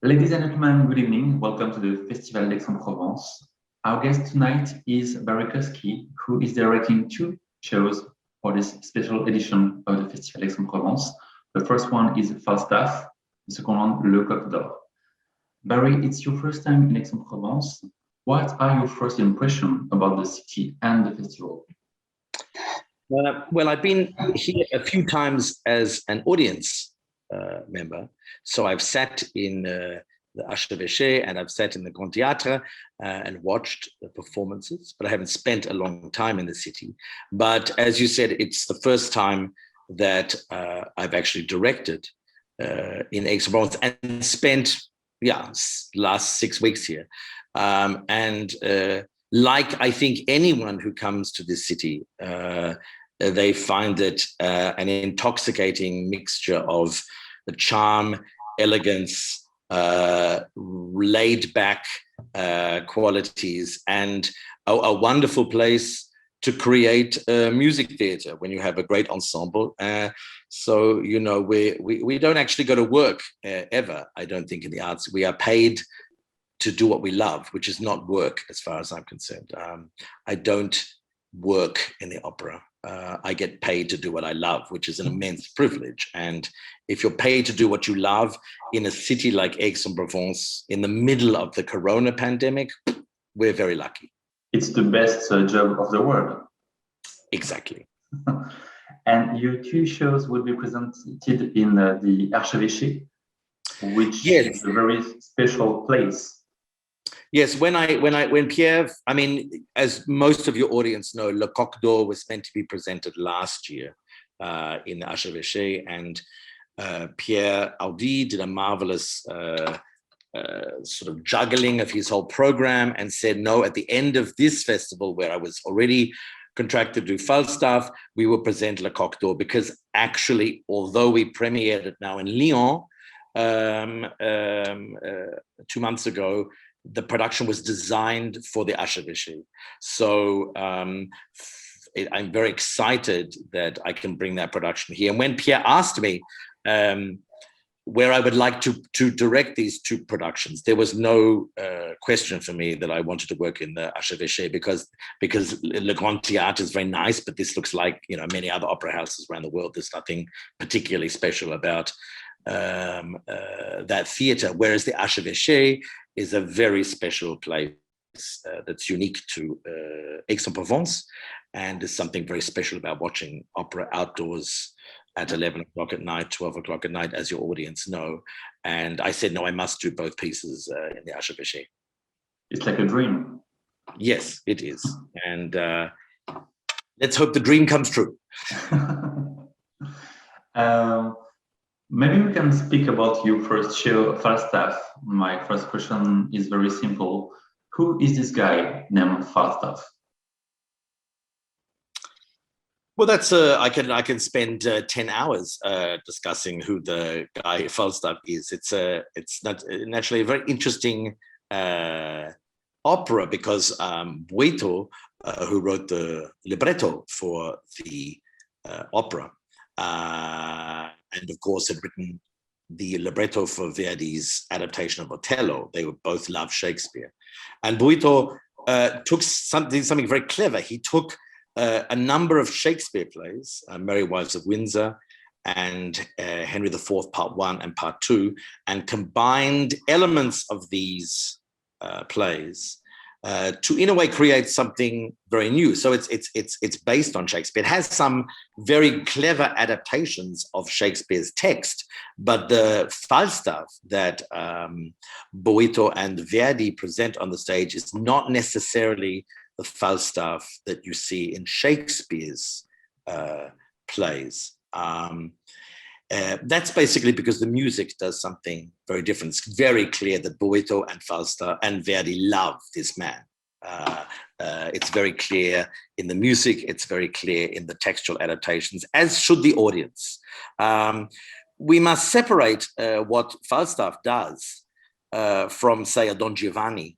Ladies and gentlemen, good evening. Welcome to the Festival d'Aix-en-Provence. Our guest tonight is Barrie Kosky, who is directing two shows for this special edition of the Festival d'Aix-en-Provence. The first one is Falstaff, the second one, Le Coq d'Or. Barrie, it's your first time in Aix-en-Provence. What are your first impressions about the city and the festival? Well, I've been here a few times as an audience member. So I've sat in the Archevêché and I've sat in the Grand Théâtre and watched the performances, but I haven't spent a long time in the city. But as you said, it's the first time that I've actually directed in Aix-en-Provence and spent, last 6 weeks here. Like I think anyone who comes to this city, they find it an intoxicating mixture of the charm, elegance, laid back qualities, and a wonderful place to create a music theater when you have a great ensemble. So, you know, we don't actually go to work ever, I don't think, in the arts. We are paid to do what we love, which is not work as far as I'm concerned. I don't work in the opera. I get paid to do what I love, which is an immense privilege. And if you're paid to do what you love in a city like Aix-en-Provence, in the middle of the corona pandemic, we're very lucky. It's the best job of the world. Exactly. And your two shows will be presented in the Archevêché, which is a very special place. Yes, when Pierre, I mean, as most of your audience know, Le Coq d'Or was meant to be presented last year in the Archevêché, and Pierre Audi did a marvelous sort of juggling of his whole program and said, no, at the end of this festival, where I was already contracted to do Falstaff, we will present Le Coq d'Or, because actually, although we premiered it now in Lyon 2 months ago, the production was designed for the Archevêché. So I'm very excited that I can bring that production here. And when Pierre asked me where I would like to direct these two productions, there was no question for me that I wanted to work in the Archevêché, because Le Grand Théâtre is very nice, but this looks like, you know, many other opera houses around the world. There's nothing particularly special about that theater, whereas the Archevêché is a very special place that's unique to Aix-en-Provence, and there's something very special about watching opera outdoors at 11 o'clock at night, 12 o'clock at night, as your audience know. And I said, no, I must do both pieces in the Archevêché. It's like a dream. Yes, it is. And let's hope the dream comes true. Maybe we can speak about your first show, Falstaff. My first question is very simple. Who is this guy named Falstaff? Well, that's I can spend 10 hours discussing who the guy Falstaff is. It's not naturally a very interesting opera, because Boito, who wrote the libretto for the opera, and of course had written the libretto for Verdi's adaptation of Othello. They would both love Shakespeare. And Boito took something very clever. He took a number of Shakespeare plays, Merry Wives of Windsor and Henry IV Part 1 and Part 2, and combined elements of these plays to, in a way, create something very new. So it's based on Shakespeare. It has some very clever adaptations of Shakespeare's text, but the Falstaff that Boito and Verdi present on the stage is not necessarily the Falstaff that you see in Shakespeare's plays. That's basically because the music does something very different. It's very clear that Boito and Falstaff and Verdi love this man. It's very clear in the music, it's very clear in the textual adaptations, as should the audience. We must separate what Falstaff does from, say, a Don Giovanni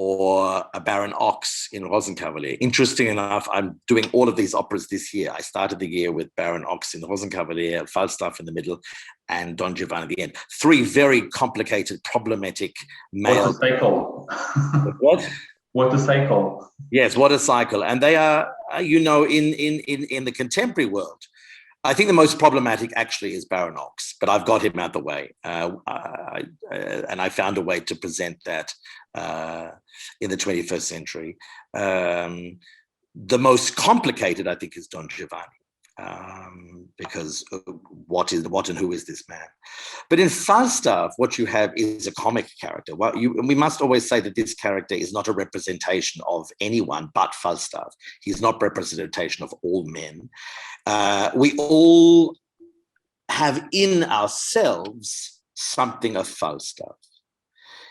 or a Baron Ochs in Rosenkavalier. Interesting enough, I'm doing all of these operas this year. I started the year with Baron Ochs in Rosenkavalier, Falstaff in the middle, and Don Giovanni at the end. Three very complicated, problematic male. What a cycle. What? What a cycle. Yes, what a cycle. And they are, you know, in the contemporary world, I think the most problematic actually is Baron Ochs, but I've got him out the way. And I found a way to present that in the 21st century. The most complicated, I think, is Don Giovanni, because what and who is this man? But in Falstaff, what you have is a comic character. Well, we must always say that this character is not a representation of anyone but Falstaff. He's not representation of all men. We all have in ourselves something of Falstaff.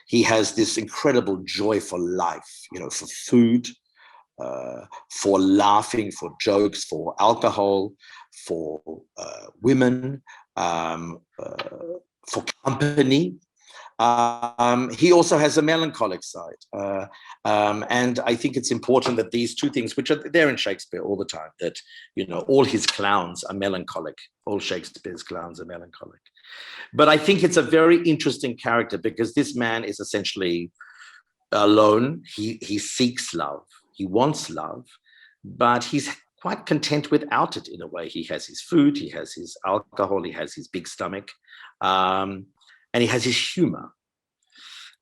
He has this incredible joy for life, you know, for food, for laughing, for jokes, for alcohol, for women, for company. He also has a melancholic side. And I think it's important that these two things, which are there in Shakespeare all the time, that, you know, all his clowns are melancholic. All Shakespeare's clowns are melancholic. But I think it's a very interesting character because this man is essentially alone. He seeks love. He wants love, but he's quite content without it in a way. He has his food, he has his alcohol, he has his big stomach, and he has his humor.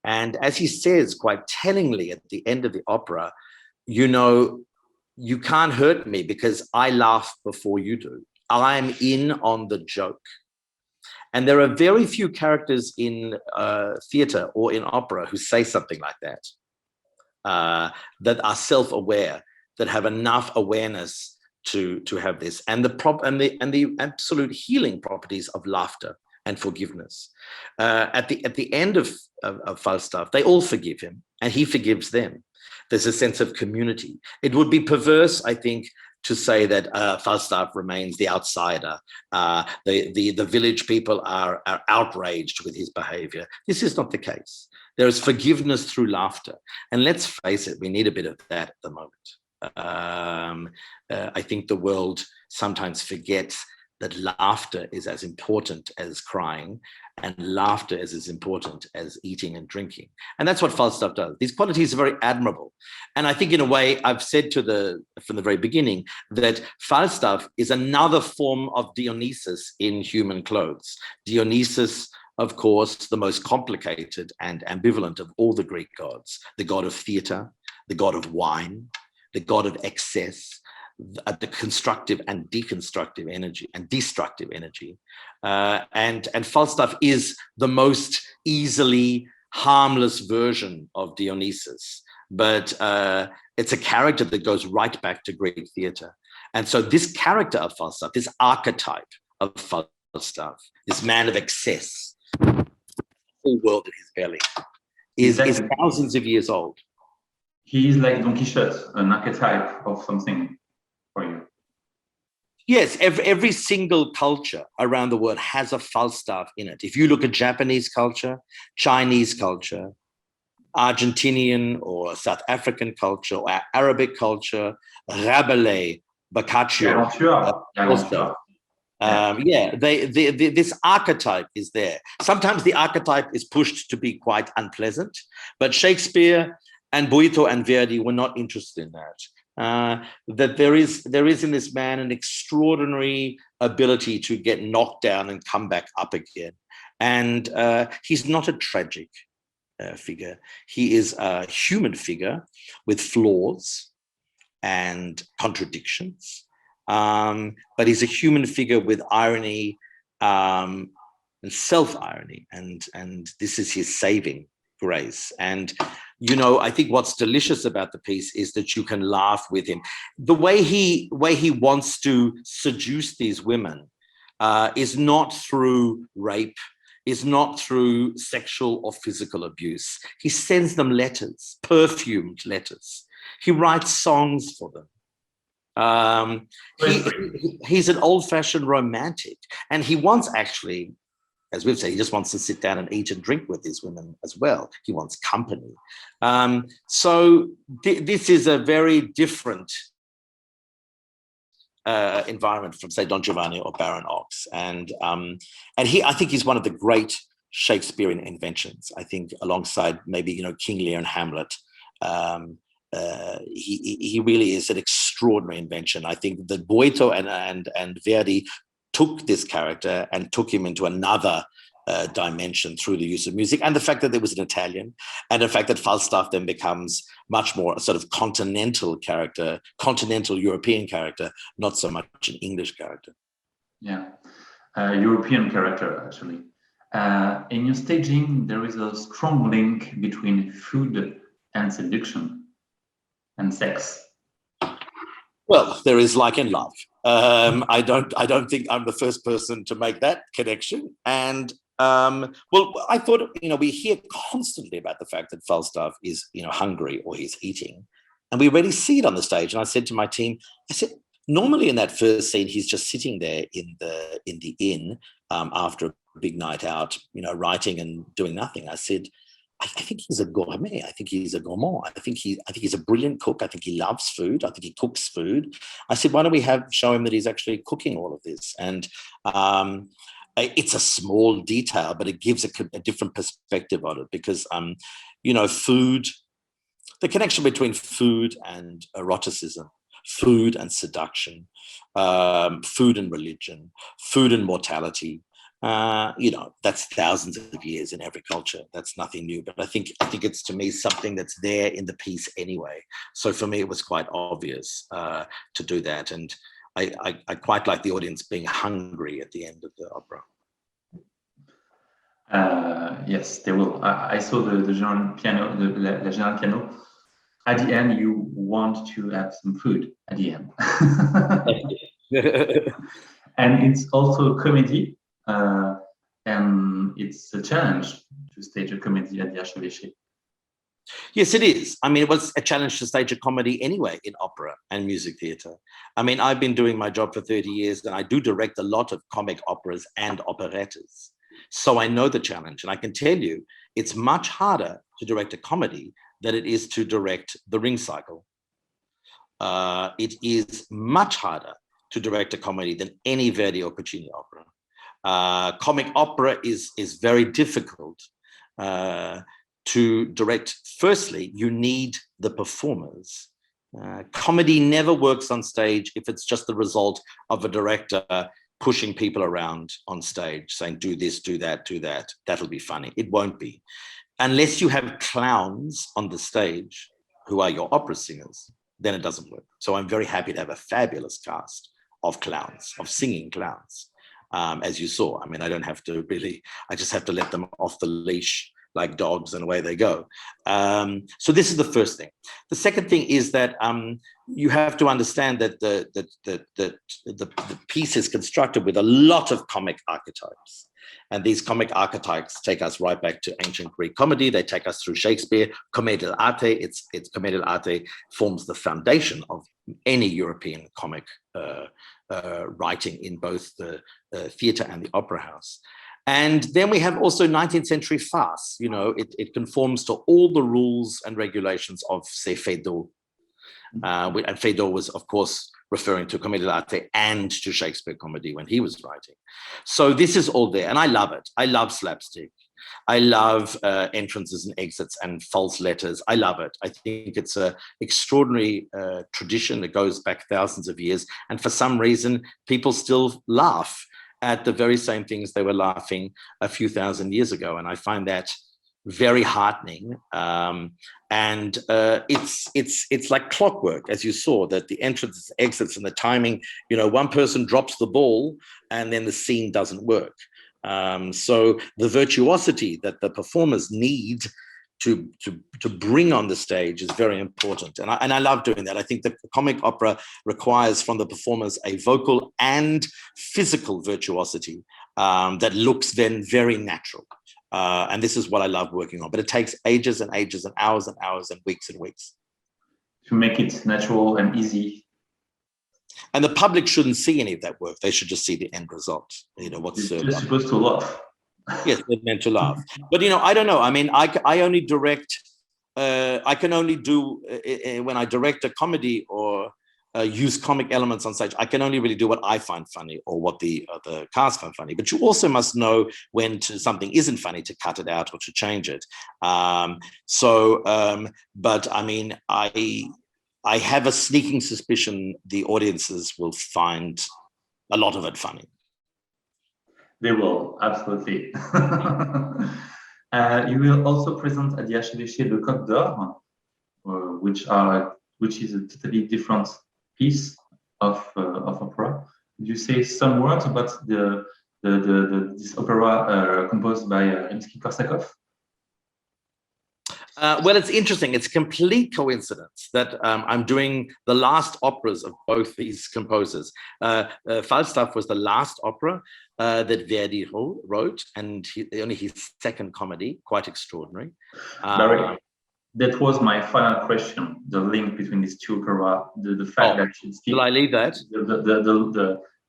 And as he says quite tellingly at the end of the opera, you know, you can't hurt me because I laugh before you do. I'm in on the joke. And there are very few characters in theater or in opera who say something like that. That are self-aware, that have enough awareness to have this, and the absolute healing properties of laughter and forgiveness. At the end of Falstaff, they all forgive him, and he forgives them. There's a sense of community. It would be perverse, I think, to say that Falstaff remains the outsider. The village people are outraged with his behavior. This is not the case. There is forgiveness through laughter. And let's face it, we need a bit of that at the moment. I think the world sometimes forgets that laughter is as important as crying, and laughter is as important as eating and drinking. And that's what Falstaff does. These qualities are very admirable. And I think in a way, I've said from the very beginning, that Falstaff is another form of Dionysus in human clothes. Dionysus, of course, the most complicated and ambivalent of all the Greek gods, the god of theater, the god of wine, the god of excess, the constructive and deconstructive energy and destructive energy. And Falstaff is the most easily harmless version of Dionysus, but it's a character that goes right back to Greek theater. And so this character of Falstaff, this archetype of Falstaff, this man of excess, whole world in his belly, is thousands of years old. He is like Don Quixote, an archetype of something for you. Yes, every single culture around the world has a Falstaff in it. If you look at Japanese culture, Chinese culture, Argentinian or South African culture, or Arabic culture, Rabelais, Boccaccio, this archetype is there. Sometimes the archetype is pushed to be quite unpleasant, but Shakespeare and Boito and Verdi were not interested in that. That there is in this man an extraordinary ability to get knocked down and come back up again. And he's not a tragic figure. He is a human figure with flaws and contradictions. But he's a human figure with irony and self-irony, and this is his saving grace. And you know, I think what's delicious about the piece is that you can laugh with him. The way he wants to seduce these women is not through rape, is not through sexual or physical abuse. He sends them letters, perfumed letters. He writes songs for them. He's an old-fashioned romantic, and he wants actually as we've said, he just wants to sit down and eat and drink with these women as well. He wants company. So this is a very different environment from, say, Don Giovanni or Baron Ochs. And I think he's one of the great Shakespearean inventions. I think alongside maybe, King Lear and Hamlet, he really is an extraordinary invention. I think that Boito and Verdi took this character and took him into another dimension through the use of music, and the fact that there was an Italian, and the fact that Falstaff then becomes much more a sort of continental character, continental European character, not so much an English character. Yeah, European character, actually. In your staging, there is a strong link between food and seduction and sex. Well, there is like in love. I don't think I'm the first person to make that connection. And well, I thought, we hear constantly about the fact that Falstaff is, hungry or he's eating, and we already see it on the stage. And I said to my team, normally in that first scene, he's just sitting there in the inn after a big night out, writing and doing nothing. I said, I think he's a gourmet. I think he's a gourmand. I think he's a brilliant cook. I think he loves food. I think he cooks food. I said, why don't we show him that he's actually cooking all of this? And it's a small detail, but it gives a different perspective on it, because food, the connection between food and eroticism, food and seduction, food and religion, food and mortality. That's thousands of years in every culture. That's nothing new. But I think it's, to me, something that's there in the piece anyway. So for me, it was quite obvious to do that. And I quite like the audience being hungry at the end of the opera. Yes, they will. I saw the general piano, the general piano. At the end, you want to have some food at the end. And it's also a comedy. And it's a challenge to stage a comedy at the Archevêché. Yes, it is. I mean, it was a challenge to stage a comedy anyway in opera and music theatre. I mean, I've been doing my job for 30 years, and I do direct a lot of comic operas and operettas. So I know the challenge, and I can tell you it's much harder to direct a comedy than it is to direct The Ring Cycle. It is much harder to direct a comedy than any Verdi or Puccini opera. Comic opera is very difficult to direct. Firstly, you need the performers. Comedy never works on stage if it's just the result of a director pushing people around on stage, saying, do this, do that, do that. That'll be funny. It won't be. Unless you have clowns on the stage who are your opera singers, then it doesn't work. So I'm very happy to have a fabulous cast of clowns, of singing clowns. As you saw, I mean, I don't have to really, I just have to let them off the leash like dogs, and away they go. So this is the first thing. The second thing is that you have to understand that the piece is constructed with a lot of comic archetypes. And these comic archetypes take us right back to ancient Greek comedy. They take us through Shakespeare. Commedia dell'arte, it's Commedia dell'arte forms the foundation of any European comic writing in both the theatre and the opera house. And then we have also 19th century farce. You know, it conforms to all the rules and regulations of, say, Feydeau. And Feydeau was, of course, referring to Commedia dell'arte and to Shakespeare comedy when he was writing. So this is all there, and I love it. I love slapstick. I love entrances and exits and false letters. I love it. I think it's an extraordinary tradition that goes back thousands of years. And for some reason, people still laugh at the very same things they were laughing a few thousand years ago. And I find that very heartening. And it's like clockwork, as you saw, that the entrances, exits, and the timing, you know, one person drops the ball and then the scene doesn't work. So the virtuosity that the performers need to bring on the stage is very important. And I love doing that. I think the comic opera requires from the performers a vocal and physical virtuosity that looks then very natural. And this is what I love working on. But it takes ages and ages and hours and weeks and weeks. To make it natural and easy. And the public shouldn't see any of that work. They should just see the end result. You know, what's you're supposed to laugh. Yes, they're meant to laugh. But, I don't know. I mean, I only direct, I can only do, when I direct a comedy or use comic elements on stage, I can only really do what I find funny or what the cast find funny. But you also must know when something isn't funny to cut it out or to change it. But I mean, I have a sneaking suspicion the audiences will find a lot of it funny. They will, absolutely. You will also present at the Archevêché Le Coq d'Or, which is a totally different piece of opera. Could you say some words about this opera composed by Rimski-Korsakov? Well, it's interesting. It's a complete coincidence that I'm doing the last operas of both these composers. Falstaff was the last opera that Verdi wrote, and only his second comedy, quite extraordinary. Barrie, that was my final question, the link between these two opera, the fact that it's Will I leave that?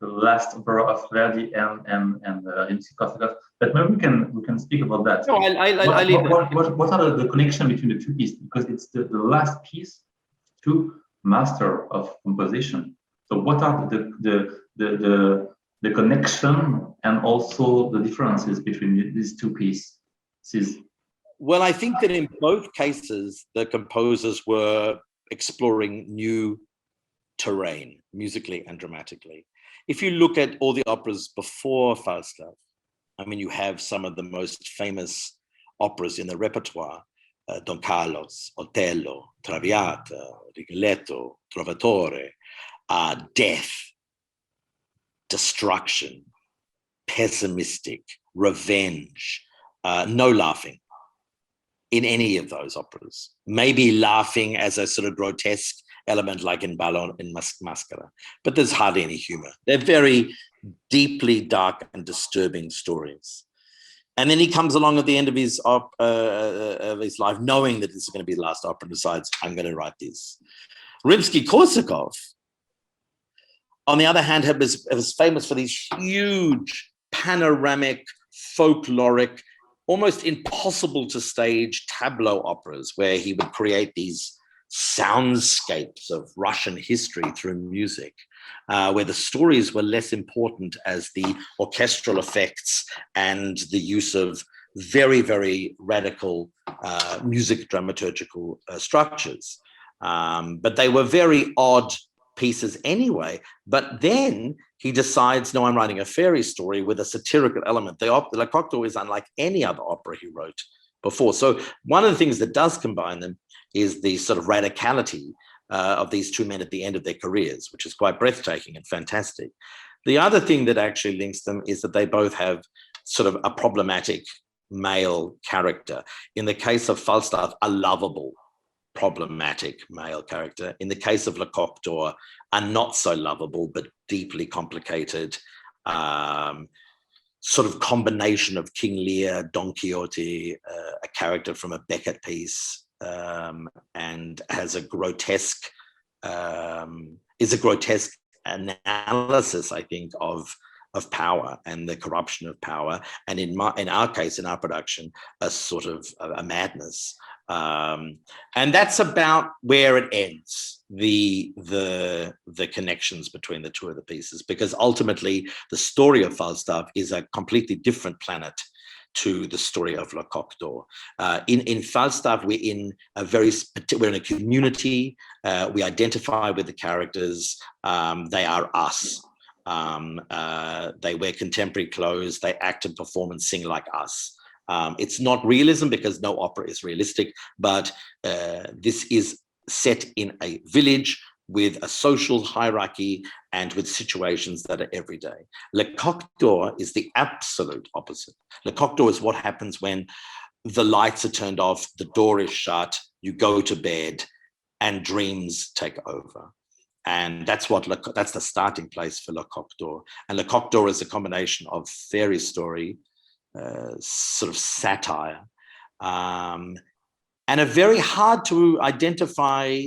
The last opera of Verdi and Rimski-Korsakov. But maybe we can speak about that. No, I leave that. What are the connection between the two pieces? Because it's the last piece to master of composition. So what are the connection and also the differences between these two pieces? Well, I think that in both cases, the composers were exploring new terrain, musically and dramatically. If you look at all the operas before Falstaff, I mean, you have some of the most famous operas in the repertoire, Don Carlos, Otello, Traviata, Rigoletto, Trovatore, death, destruction, pessimistic, revenge, no laughing in any of those operas. Maybe laughing as a sort of grotesque element like in Ballo in Mascara, but there's hardly any humor. They're very deeply dark and disturbing stories. And then he comes along at the end of his life knowing that this is going to be the last opera and decides, I'm going to write this. Rimski-Korsakov, on the other hand, was famous for these huge panoramic, folkloric, almost impossible to stage tableau operas where he would create these soundscapes of Russian history through music, where the stories were less important as the orchestral effects and the use of very, very radical music dramaturgical structures. But they were very odd pieces anyway. But then he decides, no, I'm writing a fairy story with a satirical element. Le Coq d'Or is unlike any other opera he wrote before. So one of the things that does combine them is the sort of radicality of these two men at the end of their careers, which is quite breathtaking and fantastic. The other thing that actually links them is that they both have sort of a problematic male character. In the case of Falstaff, a lovable, problematic male character. In the case of Le Coq d'Or, a not so lovable, but deeply complicated sort of combination of King Lear, Don Quixote, a character from a Beckett piece, and has a grotesque, is a grotesque analysis, I think, of power and the corruption of power, and in our case, in our production, a sort of a madness, and that's about where it ends. The connections between the two of the pieces, because ultimately the story of Falstaff is a completely different planet to the story of Le Coq d'Or. In Falstaff, we're in a community. We identify with the characters. They are us. They wear contemporary clothes. They act and perform and sing like us. It's not realism because no opera is realistic, but this is set in a village with a social hierarchy and with situations that are everyday. Le Coq d'Or is the absolute opposite. Le Coq d'Or is what happens when the lights are turned off, the door is shut, you go to bed, and dreams take over. And that's the starting place for Le Coq d'Or. And Le Coq d'Or is a combination of fairy story, sort of satire, and a very hard to identify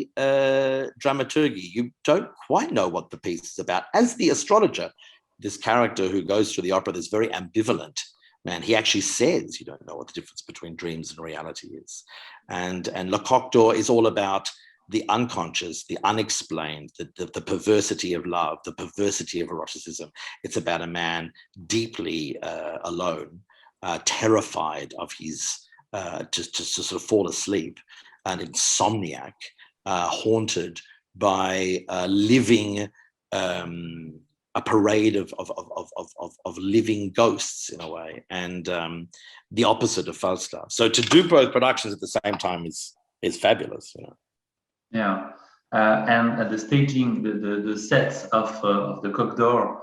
dramaturgy. You don't quite know what the piece is about. As the astrologer, this character who goes through the opera that's very ambivalent, man, he actually says you don't know what the difference between dreams and reality is. And Le Coq d'Or is all about the unconscious, the unexplained, the perversity of love, the perversity of eroticism. It's about a man deeply alone, terrified of his, to sort of fall asleep, an insomniac, haunted by living a parade of living ghosts in a way, and the opposite of Falstaff. So to do both productions at the same time is fabulous, you know. Yeah, and the staging, the sets of the Coq d'Or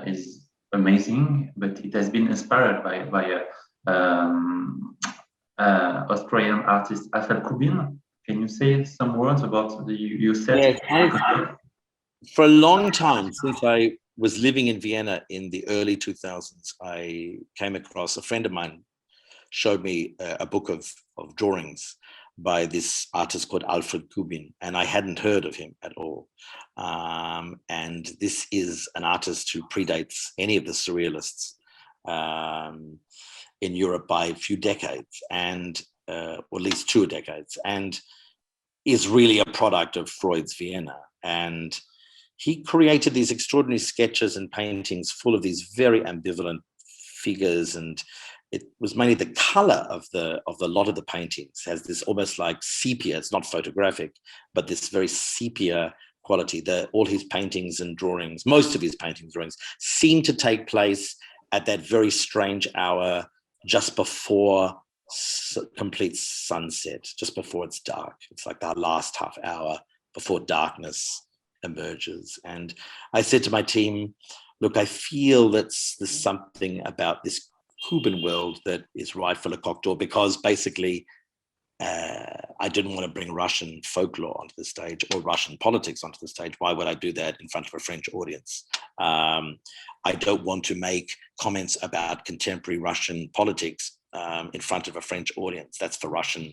is amazing, but it has been inspired by Australian artist Afel Kubin. Can you say some words about your set? Yes, for a long time, since I was living in Vienna in the early 2000s, I came across a friend of mine showed me a book of drawings by this artist called Alfred Kubin, and I hadn't heard of him at all. And this is an artist who predates any of the surrealists in Europe by a few decades, and or at least 2 decades, and is really a product of Freud's Vienna. And he created these extraordinary sketches and paintings full of these very ambivalent figures, and it was mainly the color of the lot of the paintings has this almost like sepia. It's not photographic, but this very sepia quality. All his paintings and drawings, most of his paintings and drawings, seem to take place at that very strange hour just before complete sunset, just before it's dark. It's like the last half hour before darkness emerges. And I said to my team, look, I feel that there's something about this Kuban world that is right for Le Coq d'Or, because basically I didn't want to bring Russian folklore onto the stage or Russian politics onto the stage. Why would I do that in front of a French audience? I don't want to make comments about contemporary Russian politics in front of a French audience. That's for Russian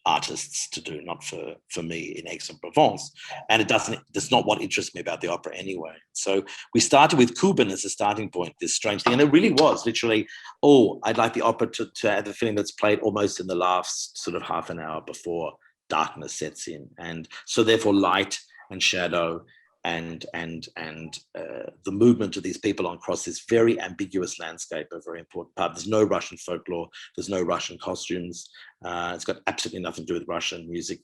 artists to do, not for me in Aix-en-Provence. And that's not what interests me about the opera anyway. So we started with Kuban as a starting point, this strange thing. And it really was literally, I'd like the opera to have the feeling that's played almost in the last sort of half an hour before darkness sets in. And so therefore light and shadow and the movement of these people across this very ambiguous landscape are a very important part. There's no Russian folklore, there's no Russian costumes. It's got absolutely nothing to do with Russian music,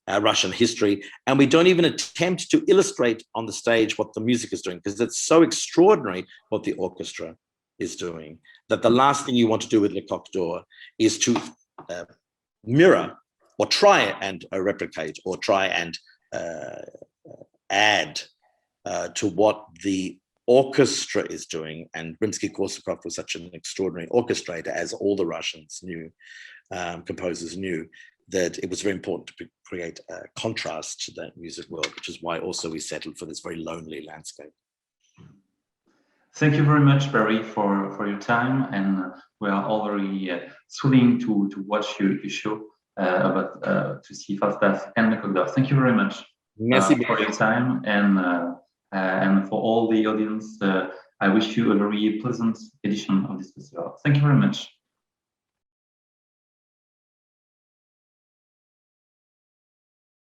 Russian history. And we don't even attempt to illustrate on the stage what the music is doing, because it's so extraordinary what the orchestra is doing, that the last thing you want to do with Le Coq d'Or is to mirror or try and replicate or try and add to what the orchestra is doing. And Rimski-Korsakov was such an extraordinary orchestrator, as all the Russians knew, composers knew, that it was very important to create a contrast to that music world, which is why also we settled for this very lonely landscape. Thank you very much, Barrie, for your time, and we are all very thrilling to watch your show to see Falstaff and Le Coq d'Or. Thank you very much for your time, and for all the audience. I wish you a very pleasant edition of this festival. Thank you very much.